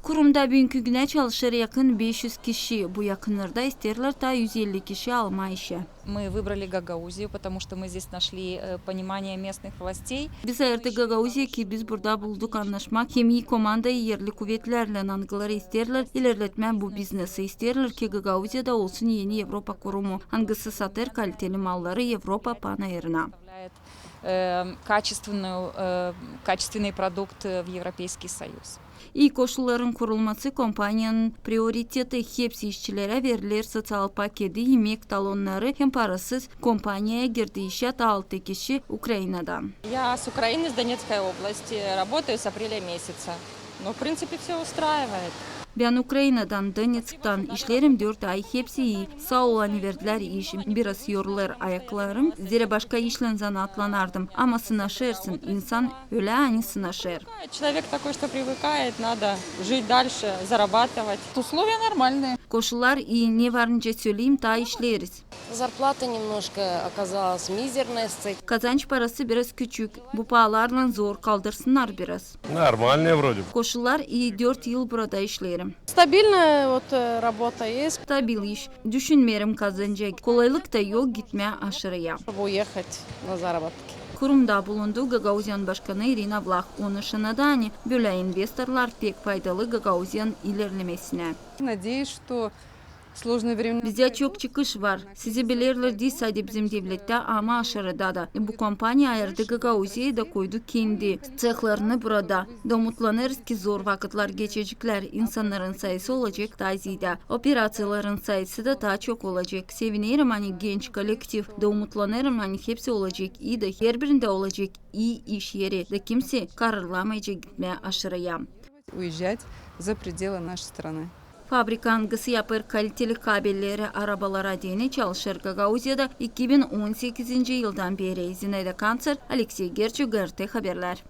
Kurumda bugünkü güne çalışır yakın 500 kişi. Bu yakınlarda isterler da 150 kişi alma işe. Мы выбрали Гагаузию, потому что мы здесь нашли понимание местных властей. Biz ayırdık Gagauziya ki biz burada bulduk anlaşmak. Hem iyi komandayı yerli kuvvetlerle angıları isterler. İlerletme bu biznesi isterler ki Gagauziya'da olsun yeni Avrupa kurumu. Hangisi satır kaliteli malları Avrupa panayırına. Качественный продукт в Европейский Союз. İyi koşulların kurulması kompanyanın prioriteti. Hepsi işçilere verilir sosyal paketi, yemek talonları hem parasız kompanyaya girdi işe 6 kişi Ukrayna'dan. Я с Украины, с Донецкой области, работаю с апреля месяца. Но, в принципе, все устраивает. Ben Ukrayna'dan, Donetsk'tan işlerim 4 ay. Hepsi iyi. Sağ olan verdiler iş. Biraz yorulur ayaklarım. Zira başka işle zanatlanardım. Ama sınaşırsın. İnsan öyle ani sınaşır. Человек такой, что привыкает, надо жить дальше, зарабатывать. Условия нормальные. Koşullar iyi. Ne varınca söyleyeyim daha işleriz. Зарплата немножко оказалась мизерная. Kazanç parası biraz küçük. Bu pahalarla zor kaldırsınlar biraz. Нормальные вроде. Koşullar iyi. 4 yıl burada işlerim. Стабильная работа есть, Stabil iş. Düşünmeyelim kazanacak. Kolaylık da yok gitmeye aşırıya. чтобы уехать на заработки. Kurumda bulundu Gagauziyan Başkanı Irina Vlach. Onun şanada böyle investorlar pek faydalı Gagauziyan ilerlemesine. Надеюсь, что сложные времена. Bize çok çıkış var. Sizi bilirler değil sadece bizim devlette ama aşırıda da. Bu kampanya ayırdı Gagauziya'yı da koydu kendi cehlerini burada. Da umutlanırız ki zor vakitler geçecekler. İnsanların sayısı olacak daha ziyade. Operasyonların sayısı da daha çok olacak. Sevinirim hani genç kolektif. Da umutlanırım hani hepsi olacak. İyi de her birinde olacak iyi iş yeri. Da kimse kararlamayacak gitmeye aşırıya. Уезжать за пределы нашей страны. Fabrika hangisi yapır kaliteli kabelleri arabalara deni çalışır Gagauziya'da 2018 yıldan beri Zinayda Kanser, Alexey Gerçuk, GRT Haberler.